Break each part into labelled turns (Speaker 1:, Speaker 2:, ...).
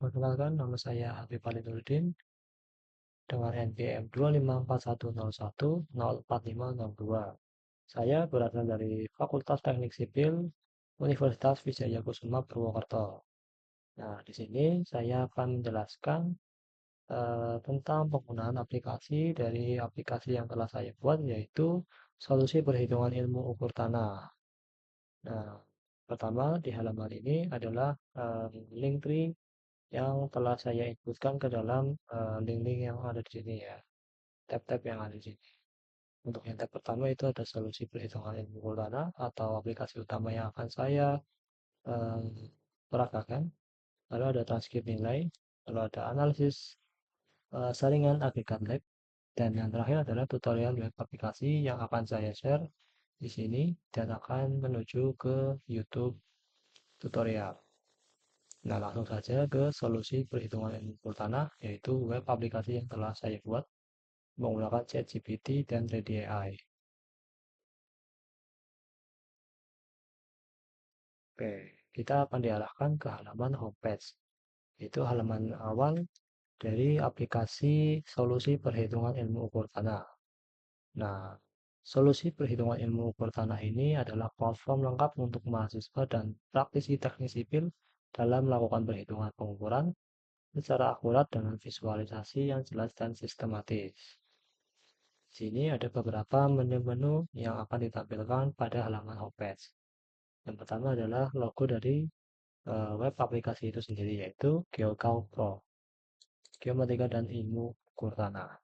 Speaker 1: Perkenalkan, nama saya Habib Nuruddin dengan NPM 25410104562. Saya berasal dari Fakultas Teknik Sipil Universitas Wijaya Kusuma Purwokerto. Nah, di sini saya akan menjelaskan tentang penggunaan aplikasi dari aplikasi yang telah saya buat, yaitu solusi perhitungan ilmu ukur tanah. Nah, pertama di halaman ini adalah link tree yang telah saya inputkan ke dalam link-link yang ada di sini ya, tab-tab yang ada di sini. Untuk yang tab pertama itu ada solusi perhitungan ilmu ukur tanah atau aplikasi utama yang akan saya eh, peragakan. Lalu ada transkrip nilai, lalu ada analisis saringan agregat lab, dan yang terakhir adalah tutorial web aplikasi yang akan saya share di sini dan akan menuju ke YouTube tutorial. Nah, langsung saja ke solusi perhitungan ilmu tanah, yaitu web aplikasi yang telah saya buat menggunakan ChatGPT dan Ready AI. Oke, kita akan diarahkan ke halaman homepage, yaitu halaman awal dari aplikasi solusi perhitungan ilmu ukur tanah. Nah, solusi perhitungan ilmu ukur tanah ini adalah platform lengkap untuk mahasiswa dan praktisi teknik sipil dalam melakukan perhitungan pengukuran secara akurat dengan visualisasi yang jelas dan sistematis. Di sini ada beberapa menu-menu yang akan ditampilkan pada halaman homepage. Yang pertama adalah logo dari web aplikasi itu sendiri, yaitu GeoCalc Pro, Geomatika dan Ilmu Ukur Tanah.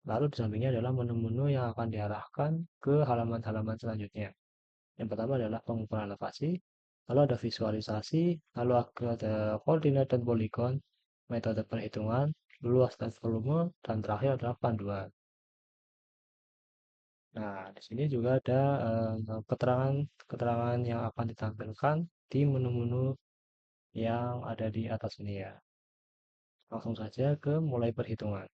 Speaker 1: Lalu di sampingnya adalah menu-menu yang akan diarahkan ke halaman-halaman selanjutnya. Yang pertama adalah pengukuran elevasi, lalu ada visualisasi, lalu ada koordinat dan poligon, metode perhitungan, luas dan volume, dan terakhir adalah panduan. Nah, di sini juga ada keterangan yang akan ditampilkan di menu-menu yang ada di atas ini ya. Langsung saja ke mulai perhitungan.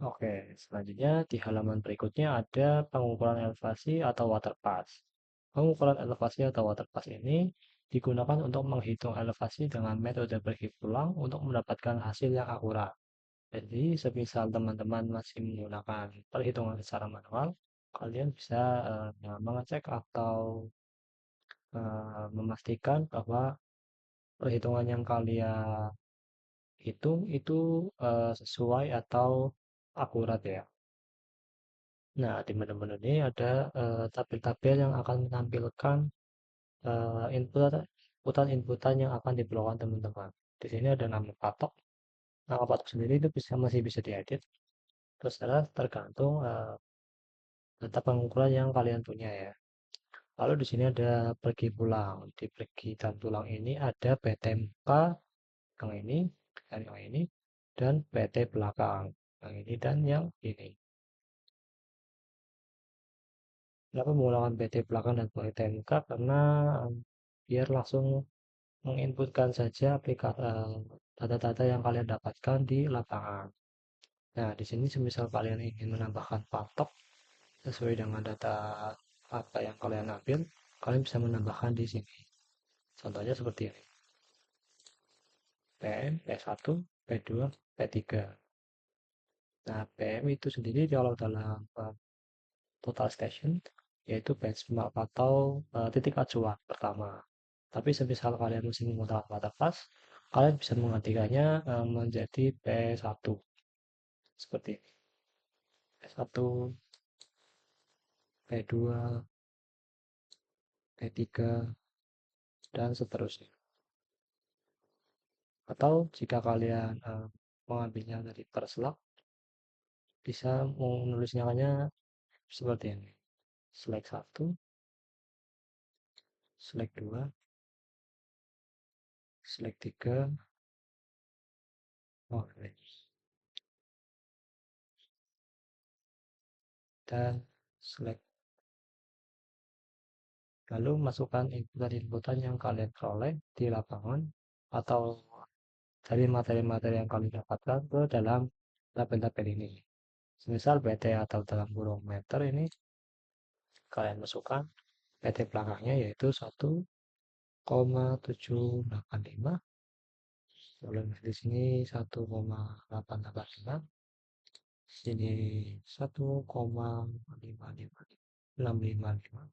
Speaker 1: Oke, selanjutnya di halaman berikutnya ada pengukuran elevasi atau water pass. Pengukuran elevasi atau water pass ini digunakan untuk menghitung elevasi dengan metode berhitung untuk mendapatkan hasil yang akurat. Jadi, semisal teman-teman masih menggunakan perhitungan secara manual, kalian bisa mengecek atau memastikan bahwa perhitungan yang kalian hitung itu sesuai atau akurat ya. Nah, di menu-menu ini ada tabel-tabel yang akan menampilkan inputan yang akan diperlukan teman-teman. Di sini ada nama patok. Nama patok sendiri itu masih bisa diedit. Terus adalah tergantung data pengukuran yang kalian punya ya. Lalu di sini ada pergi pulang. Di pergi dan pulang ini ada PT muka yang ini dan yang ini dan PT belakang yang ini dan yang ini. Kenapa menggunakan PT belakang dan PT muka? Karena biar langsung menginputkan saja data-data yang kalian dapatkan di lapangan. Nah, di sini semisal kalian ingin menambahkan patok sesuai dengan data apa yang kalian ambil, kalian bisa menambahkan di sini. Contohnya seperti ini. PM, P1, P2, P3. Nah, PM itu sendiri kalau dalam total station yaitu benchmark atau titik acuan pertama. Tapi semisal kalian masih menggunakan waterpass, kalian bisa menggantikannya menjadi P1 seperti ini. P1, P2, P3, dan seterusnya. Atau jika kalian mengambilnya dari per slug, bisa menulisnya seperti ini. Select 1, select 2, select 3, oh, dan select. Lalu masukkan inputan-inputan yang kalian peroleh di lapangan atau dari materi-materi yang kalian dapatkan ke dalam tabel-tabel ini. Misal PT atau dalam kurung meter ini kalian masukkan PT belakangnya yaitu 1,785 Kalau di sini 1,885, sini 1,55655,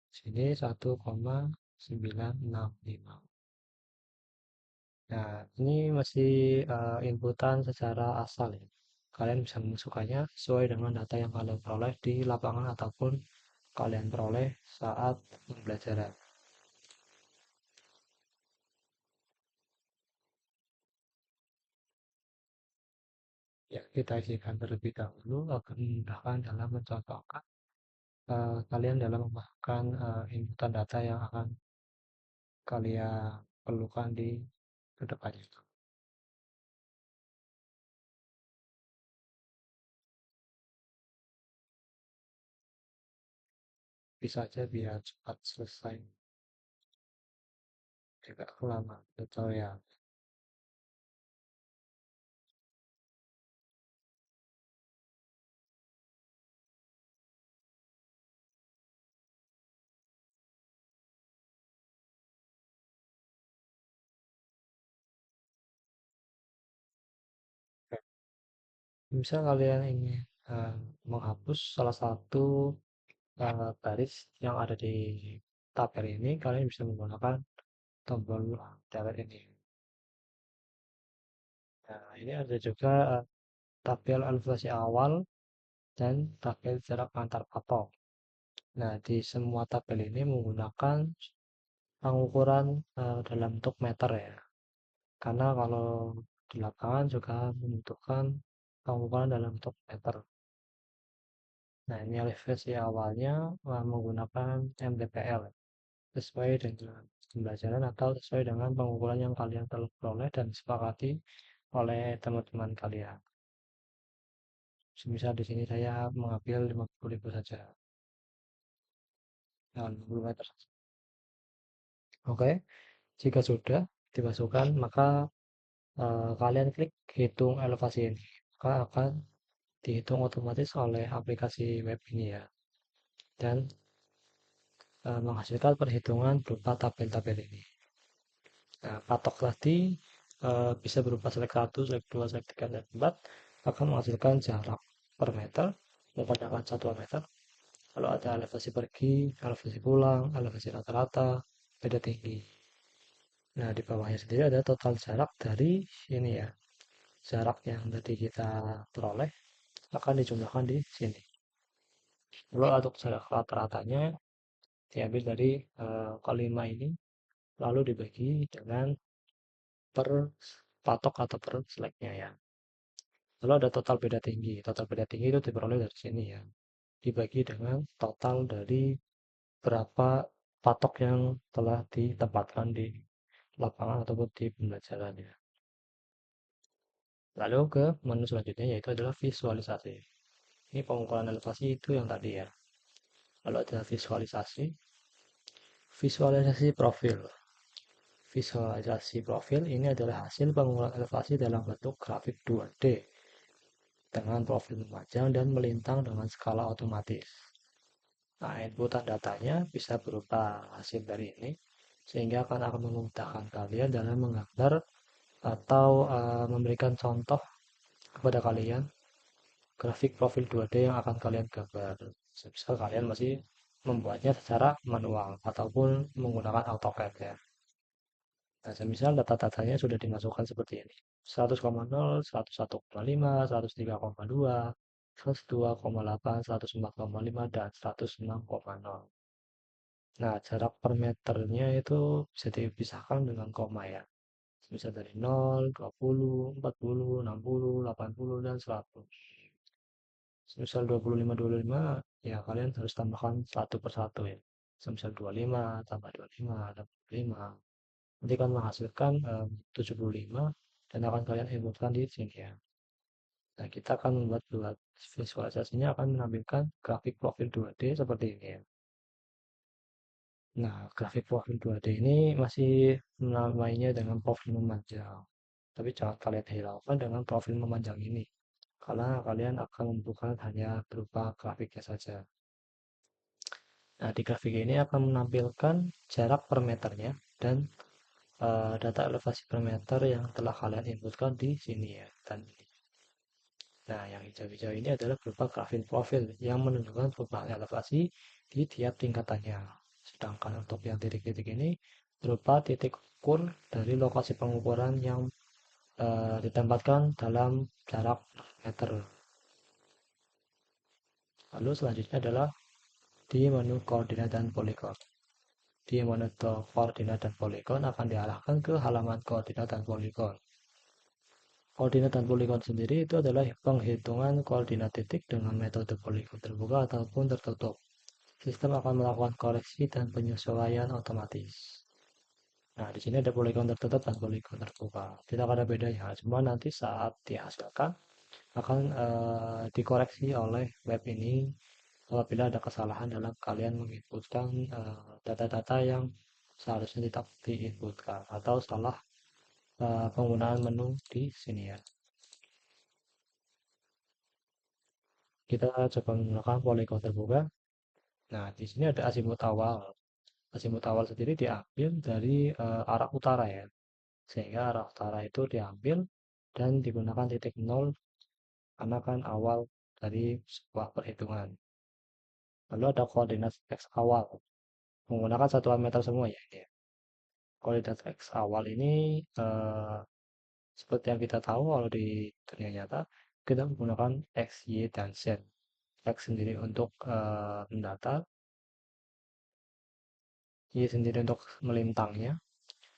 Speaker 1: sini 1,965. Nah, ini masih inputan secara asal ya. Kalian bisa memasukkannya sesuai dengan data yang kalian peroleh di lapangan ataupun kalian peroleh saat pembelajaran. Ya, kita isikan terlebih dahulu agar memudahkan dalam mencontohkan kalian dalam memasukkan inputan data yang akan kalian perlukan di kedepannya. Bisa aja biar cepat selesai, tidak lama tutorial. Misal kalian ingin menghapus salah satu garis yang ada di tabel ini, kalian bisa menggunakan tombol delete ini. Nah, ini ada juga tabel elevasi awal dan tabel jarak antar patok. Nah, di semua tabel ini menggunakan pengukuran dalam bentuk meter ya. Karena kalau di lapangan juga membutuhkan pengukuran dalam bentuk meter. Nah, ini elevasi awalnya menggunakan MDPL sesuai dengan pembelajaran atau sesuai dengan pengukuran yang kalian telah peroleh dan disepakati oleh teman-teman kalian. Semisal di sini saya mengambil 50.000 saja. Nah, 50 meter. Oke, jika sudah dimasukkan, maka kalian klik hitung elevasi ini. Maka akan dihitung otomatis oleh aplikasi web ini ya. Dan menghasilkan perhitungan berupa tabel-tabel ini. Nah, patok tadi bisa berupa selek 1, selek 2, selek 3, selek 4 akan menghasilkan jarak per meter menggunakan satuan meter. Kalau ada elevasi pergi, elevasi pulang, elevasi rata-rata, beda tinggi. Nah, di bawahnya sendiri ada total jarak dari ini ya. Jarak yang tadi kita peroleh akan dijumlahkan di sini. Kalau untuk jarak rata-ratanya diambil dari kelima ini, lalu dibagi dengan per patok atau per seleknya ya. Lalu ada total beda tinggi. Total beda tinggi itu diperoleh dari sini ya. Dibagi dengan total dari berapa patok yang telah ditempatkan di lapangan ataupun di pembelajaran ya. Lalu ke menu selanjutnya yaitu adalah visualisasi. Ini pengukuran elevasi itu yang tadi ya. Lalu ada visualisasi, visualisasi profil. Visualisasi profil ini adalah hasil pengukuran elevasi dalam bentuk grafik 2D dengan profil memanjang dan melintang dengan skala otomatis. Nah, inputan datanya bisa berupa hasil dari ini, sehingga akan memudahkan kalian dalam menggambar atau memberikan contoh kepada kalian grafik profil 2D yang akan kalian gambar. Misal kalian masih membuatnya secara manual ataupun menggunakan AutoCAD ya. Nah, semisal data-datanya sudah dimasukkan seperti ini. 100,0, 101,5, 103,2, 102,8, 104,5, dan 106,0. Nah, jarak per meternya itu bisa dipisahkan dengan koma ya. Bisa dari 0, 20, 40, 60, 80, dan 100. Misal 25, 25, ya kalian harus tambahkan satu per satu ya. Misal 25, tambah 25, tambah 25. Nanti akan menghasilkan 75 dan akan kalian inputkan di sini ya. Nah, kita akan membuat visualisasinya akan menampilkan grafik profil 2D seperti ini ya. Nah, grafik profil 2D ini masih namanya dengan profil memanjang. Tapi jangan kalian hiraukan dengan profil memanjang ini. Karena kalian akan membutuhkan hanya berupa grafiknya saja. Nah, di grafik ini akan menampilkan jarak per meternya dan data elevasi per meter yang telah kalian inputkan di sini ya. Dan nah, yang hijau-hijau ini adalah berupa grafik profil yang menunjukkan perubahan elevasi di tiap tingkatannya. Sedangkan untuk yang titik-titik ini berupa titik ukur dari lokasi pengukuran yang ditempatkan dalam jarak meter. Lalu selanjutnya adalah di menu koordinat dan poligon. Di menu koordinat dan poligon akan diarahkan ke halaman koordinat dan poligon. Koordinat dan poligon sendiri itu adalah penghitungan koordinat titik dengan metode poligon terbuka ataupun tertutup. Sistem akan melakukan koreksi dan penyesuaian otomatis. Nah, di sini ada poligon tertutup dan poligon terbuka. Tidak ada bedanya, cuma nanti saat dihasilkan akan dikoreksi oleh web ini apabila ada kesalahan dalam kalian menginputkan data-data yang seharusnya tidak diinputkan atau salah penggunaan menu di sini ya. Kita coba menggunakan poligon terbuka. Nah, di sini ada azimut awal. Azimut awal sendiri diambil dari arah utara ya. Sehingga arah utara itu diambil dan digunakan titik nol karena kan awal dari sebuah perhitungan. Lalu ada koordinat X awal menggunakan satuan meter semua ya ini. Koordinat X awal ini seperti yang kita tahu kalau di dunia nyata kita menggunakan X, Y, dan Z. X sendiri untuk mendatar, Y sendiri untuk melintangnya,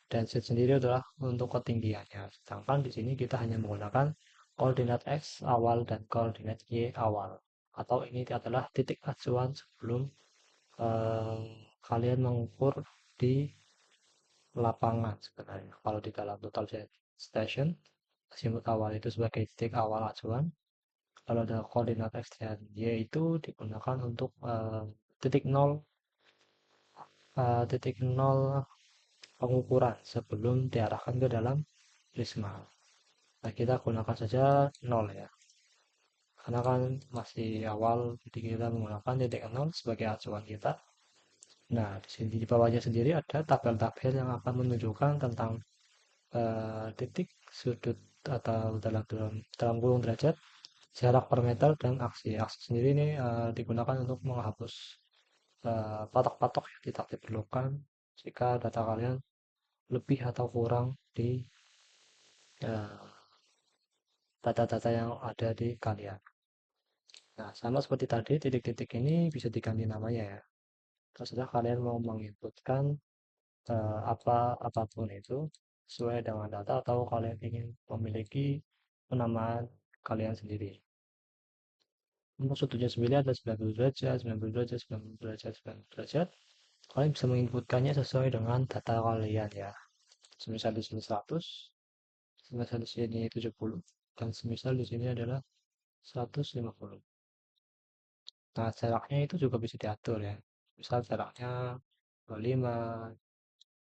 Speaker 1: dan Z sendiri adalah untuk ketinggiannya. Sedangkan di sini kita hanya menggunakan koordinat X awal dan koordinat Y awal. Atau ini adalah titik acuan sebelum eh, kalian mengukur di lapangan sebenarnya. Kalau di dalam total station, azimut awal itu sebagai titik awal acuan. Kalau ada koordinat X dan Y itu digunakan untuk titik nol pengukuran sebelum diarahkan ke dalam prisma. Nah, kita gunakan saja 0 ya. Karena kan masih awal, jadi kita menggunakan titik 0 sebagai acuan kita. Nah, di sini di bawahnya sendiri ada tabel-tabel yang akan menunjukkan tentang titik, sudut atau dalam kurung derajat, jarak per meter, dan aksi. Aksi sendiri ini digunakan untuk menghapus patok-patok yang tidak diperlukan jika data kalian lebih atau kurang di data-data yang ada di kalian. Nah, sama seperti tadi, titik-titik ini bisa diganti namanya ya. Terserah kalian mau menginputkan apapun itu sesuai dengan data atau kalian ingin memiliki penamaan kalian sendiri. Untuk sudutnya sendiri ada 90 derajat, 90 derajat, 90 derajat, 90 derajat. Kalian bisa menginputkannya sesuai dengan data kalian ya. Semisal di sini 100, semisal di sini 70, dan semisal di sini adalah 150. Nah, jaraknya itu juga bisa diatur ya. Misal jaraknya 25,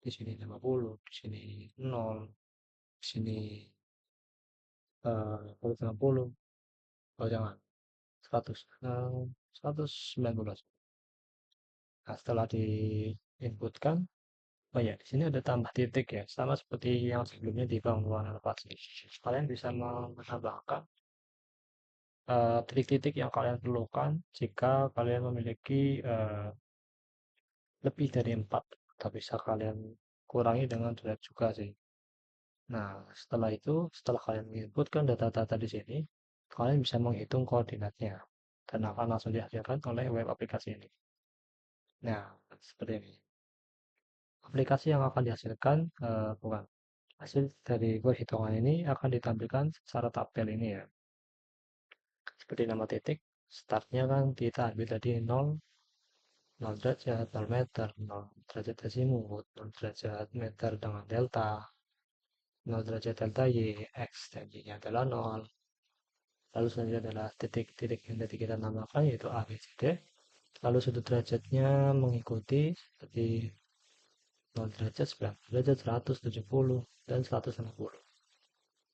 Speaker 1: di sini 50, di sini 0, di sini 150, oh jangan, 100, 190. Nah, setelah diinputkan, oh ya, di sini ada tambah titik ya, sama seperti yang sebelumnya di bangunan elevasi. Kalian bisa menambahkan titik-titik yang kalian perlukan jika kalian memiliki lebih dari 4, atau bisa kalian kurangi dengan drag juga sih. Nah, setelah itu, setelah kalian menginputkan data-data di sini, kalian bisa menghitung koordinatnya dan akan langsung dihasilkan oleh web aplikasi ini. Nah, seperti ini. Aplikasi yang akan dihasilkan bukan hasil dari web hitungan ini akan ditampilkan secara tabel ini ya. Seperti nama titik, startnya kan kita ambil tadi 0, 0 derajat, 0 meter, 0 derajat azimut, 0 derajat meter dengan delta, 0 derajat delta Y, X, dan Y-nya adalah 0. Lalu selanjutnya adalah titik-titik yang tadi kita namakan yaitu A, B, C, D. Lalu sudut derajatnya mengikuti seperti 0 derajat, 90 derajat, 170, dan 160.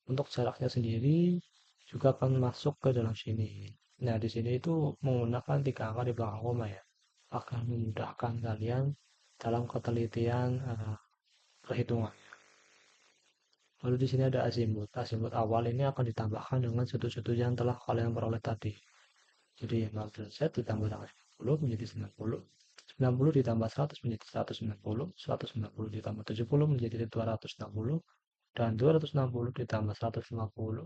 Speaker 1: Untuk jaraknya sendiri juga akan masuk ke dalam sini. Nah, di sini itu menggunakan 3 angka di belakang koma ya. Akan memudahkan kalian dalam ketelitian perhitungan. Lalu di sini ada azimut. Azimut awal ini akan ditambahkan dengan sudut-sudut yang telah kalian peroleh tadi. Jadi 0 derajat ditambah dengan 90 menjadi 90. 90 ditambah 100 menjadi 190. 190 ditambah 70 menjadi 260. Dan 260 ditambah 150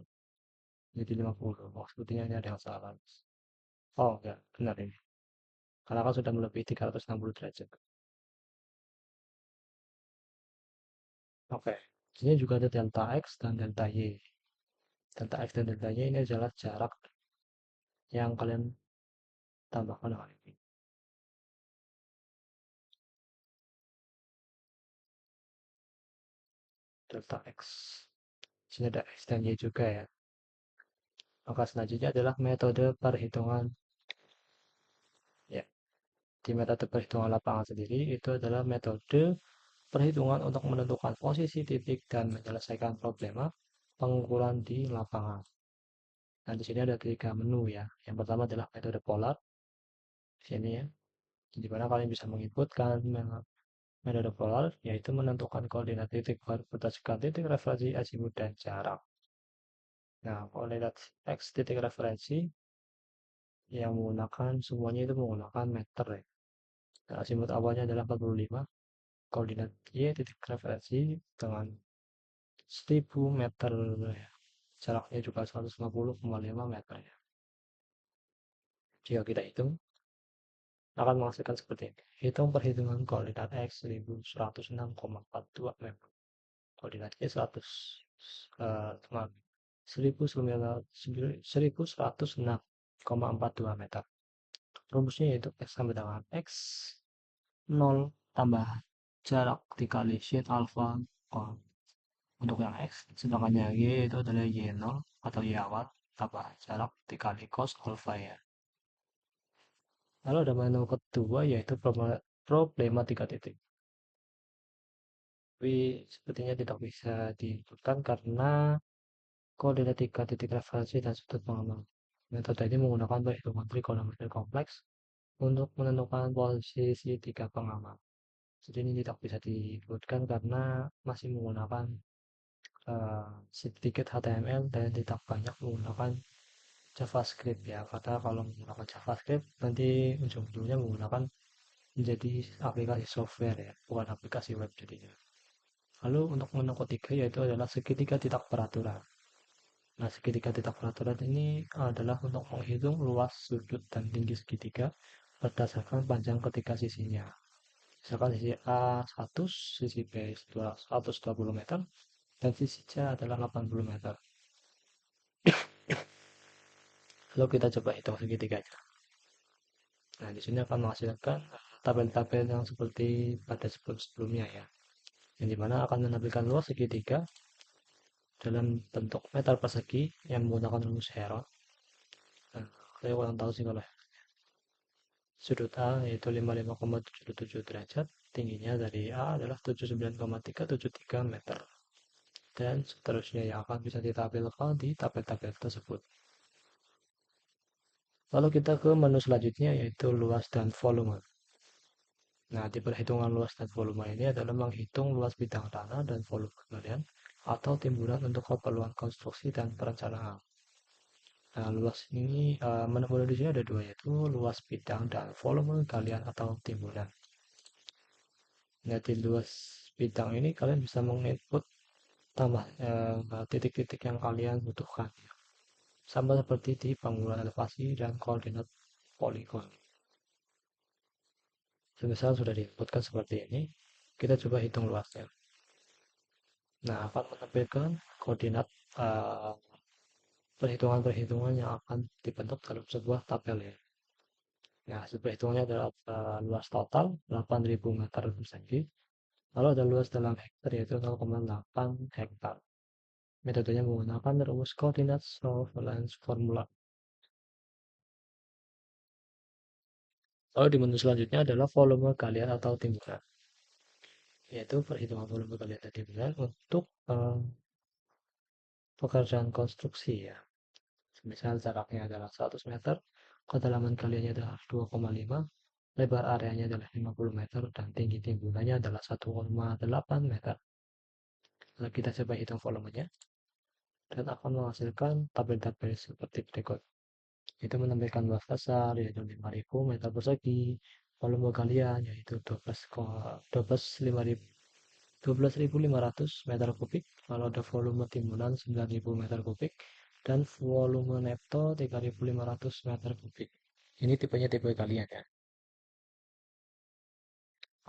Speaker 1: menjadi 50. Oh, sepertinya ini ada yang salah. Oh, enggak. Benar ini. Karena kan sudah melebihi 360 derajat. Oke. Di sini juga ada delta X dan delta Y. Delta X dan delta Y ini adalah jarak yang kalian tambahkan dengan ini. Delta X. Di sini ada X dan Y juga ya. Maka selanjutnya adalah metode perhitungan. Ya, di metode perhitungan lapangan sendiri itu adalah metode perhitungan untuk menentukan posisi titik dan menyelesaikan problema pengukuran di lapangan. Nah, di sini ada tiga menu ya. Yang pertama adalah metode polar. Di sini ya, di mana kalian bisa menginputkan metode polar, yaitu menentukan koordinat titik berdasarkan titik referensi azimut dan jarak. Nah, koordinat X titik referensi yang menggunakan semuanya itu menggunakan meter ya. Nah, azimut awalnya adalah 45, koordinat Y titik referensi dengan 1000 meter ya. Jaraknya juga 150,5 meter ya. Jika kita hitung, akan menghasilkan seperti ini. Hitung perhitungan koordinat X 1106,42 meter. Koordinat Y 100, 1106,42 meter. Rumusnya yaitu X sama dengan X 0 tambah jarak dikali sheet alpha untuk yang X, sedangkan yang Y itu adalah Y0 atau Y awal tambah jarak dikali cos alpha ya. Lalu ada menu kedua yaitu problematika titik. Tapi sepertinya tidak bisa diinputkan karena koordinat tiga titik referensi dan sudut pengamal. Metode ini menggunakan perhitungan trigonometri kompleks untuk menentukan posisi tiga pengamal. Jadi ini tidak bisa diinputkan karena masih menggunakan sedikit HTML dan tidak banyak menggunakan JavaScript ya. Karena kalau menggunakan JavaScript nanti ujung-ujungnya menggunakan menjadi aplikasi software ya, bukan aplikasi web jadinya. Lalu untuk menu ketiga yaitu adalah segitiga tidak peraturan. Nah, segitiga tidak peraturan ini adalah untuk menghitung luas sudut dan tinggi segitiga berdasarkan panjang ketiga sisinya. Misalkan sisi A 100, sisi B 120 meter, dan sisi C adalah 80 meter. Lalu kita coba hitung segitiganya. Nah, di sini akan menghasilkan tabel-tabel yang seperti pada sebelum-sebelumnya ya. Yang dimana akan menampilkan luas segitiga dalam bentuk meter persegi yang menggunakan rumus Heron. Nah, saya kurang tahu sih kalau sudut A yaitu 55,77 derajat, tingginya dari A adalah 79,373 meter. Dan seterusnya yang akan bisa ditampilkan di tabel-tabel tersebut. Lalu kita ke menu selanjutnya yaitu luas dan volume. Nah, di perhitungan luas dan volume ini adalah menghitung luas bidang tanah dan volume galian atau timbunan untuk keperluan konstruksi dan perencanaan. Nah, luas ini menu di sini ada dua yaitu luas bidang dan volume galian atau timbunan. Nah, di luas bidang ini kalian bisa menginput tambah titik-titik yang kalian butuhkan. Sama seperti di bangunan elevasi dan koordinat poligon. Semisal sudah diinputkan seperti ini, kita coba hitung luasnya. Nah, akan menampilkan koordinat uh, perhitungan-perhitungan yang akan dibentuk dalam sebuah tabel ya. Nah, hasil perhitungannya adalah luas total 8.000 meter persegi. Lalu ada luas dalam hektar yaitu 0,8 hektar. Metodenya menggunakan rumus koordinat Solvenance formula. Lalu di menu selanjutnya adalah volume galian atau timbunan, yaitu perhitungan volume galian dan timbunan untuk pekerjaan konstruksi ya. Misal jaraknya adalah 100 meter, kedalaman galiannya adalah 2,5, lebar areanya adalah 50 meter, dan tinggi timbunannya adalah 1,8 meter. Lalu kita coba hitung volumenya dan akan menghasilkan tabel-tabel seperti berikut. Itu menampilkan luas dasar yaitu 5.000 meter persegi, volume galian yaitu 12.500 meter kubik, lalu ada volume timbunan 9.000 meter kubik, dan volume neto 3.500 meter kubik. Ini tipenya tipe galian ya.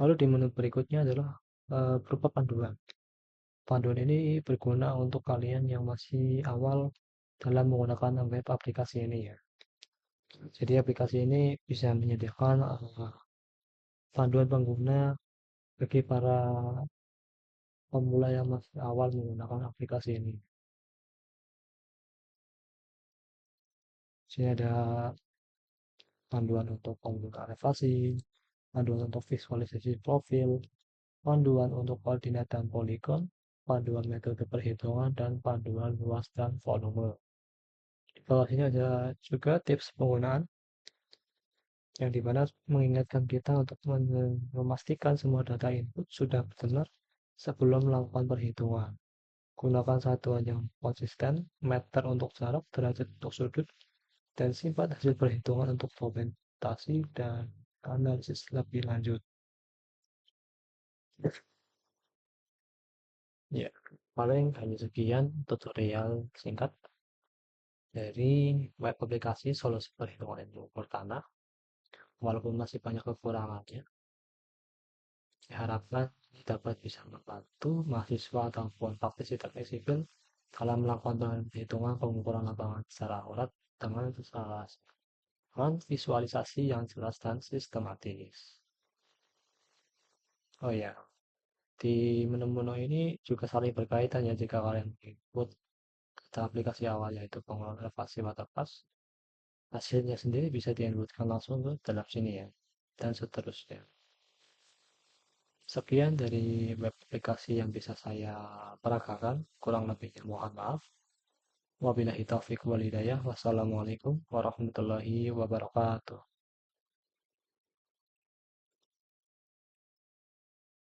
Speaker 1: Lalu di menu berikutnya adalah berupa panduan. Panduan ini berguna untuk kalian yang masih awal dalam menggunakan web aplikasi ini ya. Jadi aplikasi ini bisa menyediakan panduan pengguna bagi para pemula yang masih awal menggunakan aplikasi ini. Sini ada panduan untuk penggunaan elevasi, panduan untuk visualisasi profil, panduan untuk koordinat dan poligon, panduan metode perhitungan, dan panduan luas dan volume. Di bawah sini ada juga tips penggunaan yang dimana mengingatkan kita untuk memastikan semua data input sudah benar sebelum melakukan perhitungan. Gunakan satuan yang konsisten, meter untuk jarak, derajat untuk sudut, dan simpan hasil perhitungan untuk dokumentasi dan analisis lebih lanjut. Ya, paling hanya sekian tutorial singkat dari web aplikasi solusi perhitungan ilmu pertanah. Walaupun masih banyak kekurangannya, diharapkan dapat bisa membantu mahasiswa ataupun praktisi teknik sipil dalam melakukan perhitungan pengukuran lapangan secara akurat dengan visualisasi yang jelas dan sistematis. Oh ya, di menu-menu ini juga saling berkaitan ya jika kalian input data aplikasi awal yaitu pengelolaan elevasi waterpass, hasilnya sendiri bisa diinputkan langsung ke dalam sini ya, dan seterusnya. Sekian dari web aplikasi yang bisa saya peragakan, kurang lebihnya mohon maaf. Wabillahi taufiq wal hidayah. Wassalamualaikum warahmatullahi wabarakatuh.